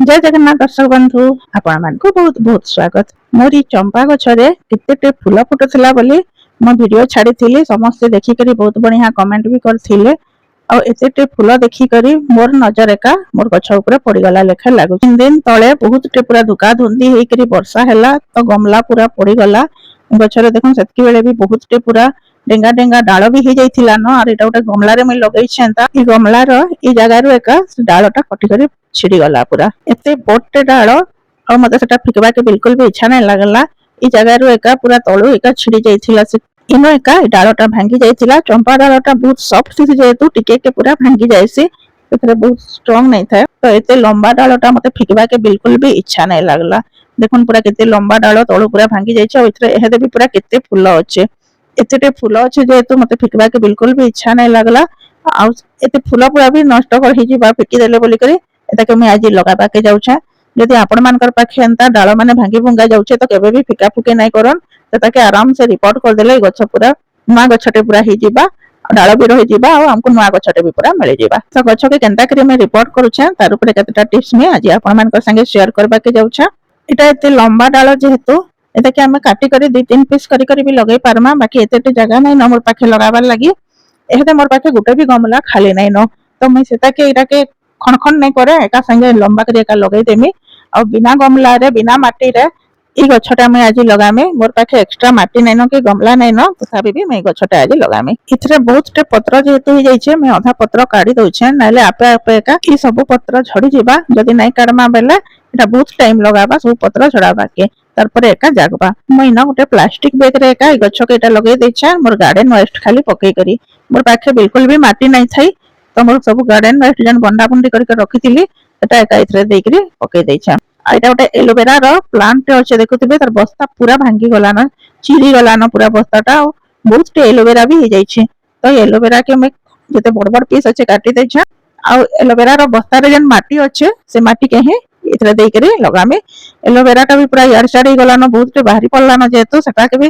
जय जगन्नाथ दर्शक बंधु आपण मानक बहुत बहुत स्वागत। मोरी चंपा गछरे केते फूल फुटुला बोली मो वीडियो छाड़ी समस्ते देखिकरी बहुत बढ़िया कमेंट भी करथिले। आ एते फूल देखिकरी मोर नजर एका मोर गछ ऊपर पड़ीगला लेखा लागु। 3 दिन तले बहुत पूरा धुका धुंदी हेकरी वर्षा हैला तो गमला पूरा पड़ीगला गछरे। देखन सेतकी बेले भी बहुत पूरा डेंगा डेंगा डाल भी हो जाइथिला न। और एटा गोटे गमला रे मैं लगई छेंता ई गमला रो ई जगह रो एका डालटा कटि करी छिड़ी गला पूरा एते बोटे डाल। और मते सेटा फिकबा के बिल्कुल भी इच्छा नहीं लागला। ई जगह रो एका पूरा तळु एका छिड़ी जाइथिला से इनो एका डालटा भांगी जाइथिला। चंपा डालटा बहुत सॉफ्ट थी जेतु टिके के पूरा भांगी जायसी एतरे बहुत स्ट्रांग नहीं था। तो एते लंबा डालटा मते फिकबा के बिल्कुल भी इच्छा नहीं लागला। देखुन पूरा केते लंबा डाल तळु पूरा भांगी जाइछ। और एतरे एहे भी पूरा केते फूल अछि एते फूल अछि जेतु मते फिकबा के बिल्कुल भी इच्छा नहीं लागला। आ एते फूल पूरा भी नष्ट कर ही जिबा फिकी देले बोली करी एटा के मैं आज लगाबा के जाउछा। यदि आपण मानकर पाखे एंता डाल माने भांगी भंगा जाउछे तो केबे भी फिका फुके नहीं करन। ताके आराम से रिपोर्ट कर देले गछ पूरा नुआ गछटे पूरा ही जिबा डाल भी रही जिबा और हमको नुआ गछटे भी पूरा मिल जिबा। तो गछ के केंता करी मैं रिपोर्ट करूछा तार ऊपर केतेटा टिप्स में आज आपण मानकर संगे शेयर करबा के जाउछा। एटा एते लंबा डाल जेहेतु एटा के हमें काटी करी 2-3 पीस करी करी भी लगे पारमा। बाकी एते जगह नहीं न मोर पाखे लगाबार लागि एहते मोर पाखे गुटे भी गमला खाली नहीं न। तो मैं सेटा के एटा के खन खन नहीं करे एका संगे लंबा करी एका लगई देमी। और बिना गमला रे बिना माटी रे ई गछटा मैं आज लगामे। मोर पाखे एक्स्ट्रा माटी नहीं न कि गमला नहीं न तथापि भी मैं गछटा आज लगामे। इथरे बहुत टे पत्र जेहेतु हो जाइछे मैं आधा पत्र काढी दोछे नाले आपे आपे एका ई सब पत्र झड़ी जिबा। जदी नहीं काढमा बेले एटा बहुत टाइम लगाबा सब पत्र झड़ाबा के तारपर एका जागबा। मैं न गोटे प्लास्टिक बैग रे एका ई गछ के एटा लगई देछा मोर गार्डन वेस्ट खाली पकई करी। मोर पाखे बिल्कुल भी माटी नहीं थाई तो मोर सब गार्डन वेस्ट जन बंडा बंडी करके रखिथिली एटा एका इथरे देकरी पकई देछा। आइटा गोटे एलोवेरा रो प्लांट अच्छे देखुथिबे तार बस्ता पूरा भांगी गला न चिरी गला न पूरा बस्ताटा बहुत टे एलोवेरा भी हो जाइछे। तो एलोवेरा के मैं जते बड़ बड़ पीस अच्छे काटी देछा। आ एलोवेरा रो बस्ता रे जन माटी अच्छे से माटी के ही इथरे देकरी लगामे। एलोवेरा टा भी पूरा यार साड़ी गला न बहुत टे बाहरी पड़ला न जेतु सेटा के भी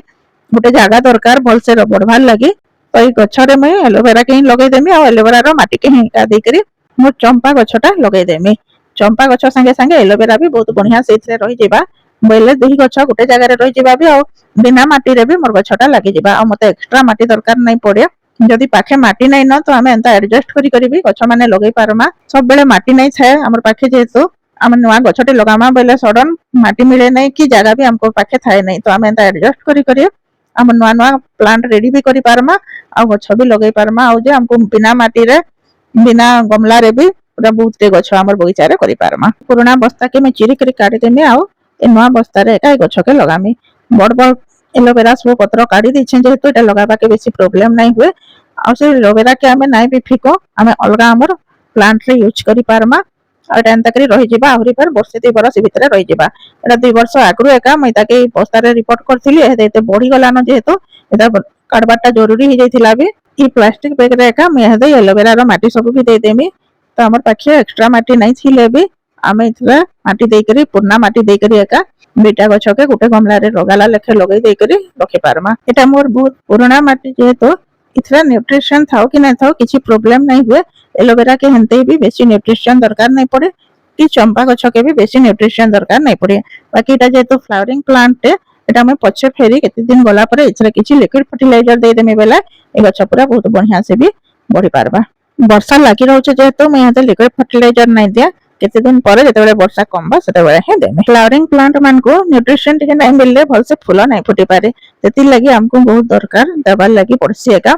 गोटे जगह दरकार भल से बढ़वार लागि। तो ई गछरे मैं एलोवेरा के ही लगई देमी आ एलोवेरा रो माटी के ही का देकरी मो चंपा गछटा लगई देमी। चंपा गछ संगे संगे एलोवेरा भी बहुत बढ़िया से इथरे रही जिबा बोले दुही गछ गोटे जगह रे रही जिबा भी। आ बिना माटी रे भी मोर गछटा लागि जिबा आ मते एक्स्ट्रा माटी दरकार नहीं पड़े। जदि पाखे माटी नहीं न तो हमें एंता एडजस्ट करी करी भी गछ माने लगई पारमा। सब बेले माटी नहीं थाए हमर पाखे जेतु हम नुआ गछटे लगामा बेले सडन माटी मिले नहीं कि जगह भी हमको पाखे थाए नहीं तो हमें एंता एडजस्ट करी करी हम नुआ नुआ प्लांट रेडी भी करी पारमा आ गछ भी लगई पारमा। आ जे हमको बिना माटी रे बिना गमला रे भी पूरा बहुत टे गछ हमर बगीचा रे करी पारमा। पुराना बस्ता के मैं चिरी करी काटी देमी आ ए नुआ बस्ता रे एका गछ के लगामी। बड़ बड़ एलोवेरा सब पत्र काटी दिछे जेहेतु एटा लगाबा के बेसी प्रॉब्लम नहीं हुए। आ से एलोवेरा के हमें नहीं भी फिको हमें अलगा हमर प्लांट रे यूज करी पारमा। आ एटा एंता करी रही जिबा आहुरी पर वर्षे 2 बरस भितरे रही जिबा। एटा 2 वर्ष आगरु एका मैं ताके बस्ता रे रिपोर्ट करथिली एते बढ़ी गला न जेहेतु एटा काडबाटा जरूरी हो जाइथिला भी। ई प्लास्टिक बैग रे एका मैं हेदे एलोवेरा रो माटी सब भी दे देमी। तो हमर पाखे एक्स्ट्रा माटी नहीं थिले भी आमे इथला माटी देई करी पुरना माटी देई करी एका बेटा गछ के गोटे गमला रे लगाला लेखे लगई देई करी रखि पारमा। एटा मोर बहुत पुराना माटी जेहेतु इथला न्यूट्रिशन थाओ कि नहीं थाओ किछि प्रॉब्लम नहीं हुए। एलोवेरा के हंते भी बेसी न्यूट्रिशन दरकार नहीं पड़े कि चंपा गछ के भी बेसी न्यूट्रिशन दरकार नहीं पड़े। बाकी एटा जेहेतु फ्लावरिंग प्लांट एटा मैं पछे फेरी केते दिन गला परे इथला किछि लिक्विड फर्टिलाइजर दे देमी बेला ए गछ पूरा बहुत बढ़िया से भी बढ़ी पारबा। वर्षा लागि रहउछे जेहेतु मैं यहां लिक्विड फर्टिलाइजर नहीं दिया केते दिन परे जेतेबेले वर्षा कमबा सेतेबेले हे देमे। फ्लावरिंग प्लांट मान को न्यूट्रिशन टिके नहीं मिलले भल से फूल नहीं फुटी पारे तेति लागि हमको बहुत दरकार देबार लागि पड़सी एका।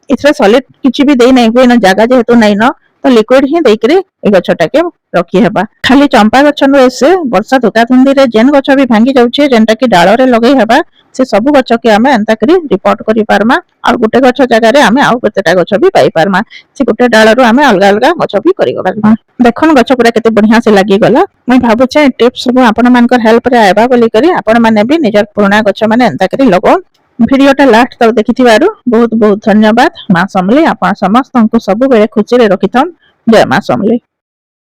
इथरा सॉलिड किछि भी देई नहीं हुए न जागा जेहेतु नहीं न तो लिक्विड ही देई करी ए गछटा के रखी हेबा। खाली चंपा गछ न एसे वर्षा धोका धुंदी रे जेन गछ भी भांगी जाउछे जेनटा कि डाळ रे लगई हेबा से सब गछ के हमें एंता करी रिपोर्ट करी पारमा। और गोटे गछ जगह रे हमें आउ केतेटा गछ भी पाई पारमा से गोटे डाळ रो हमें अलग अलग गछ भी करी पारमा। देखन गछ पूरा केते बढ़िया से लागि गला। मैं भाबुछे टिप्स सब आपण मानकर हेल्प रे आइबा बोली करी आपण माने भी निजर पुराना गछ माने एंता करी लगो। वीडियोटा लास्ट तक देखिथिबारु बहुत बहुत धन्यवाद। मां समली आपण समस्त को सब बेले खुशी रे रखिथन। जय मां समली।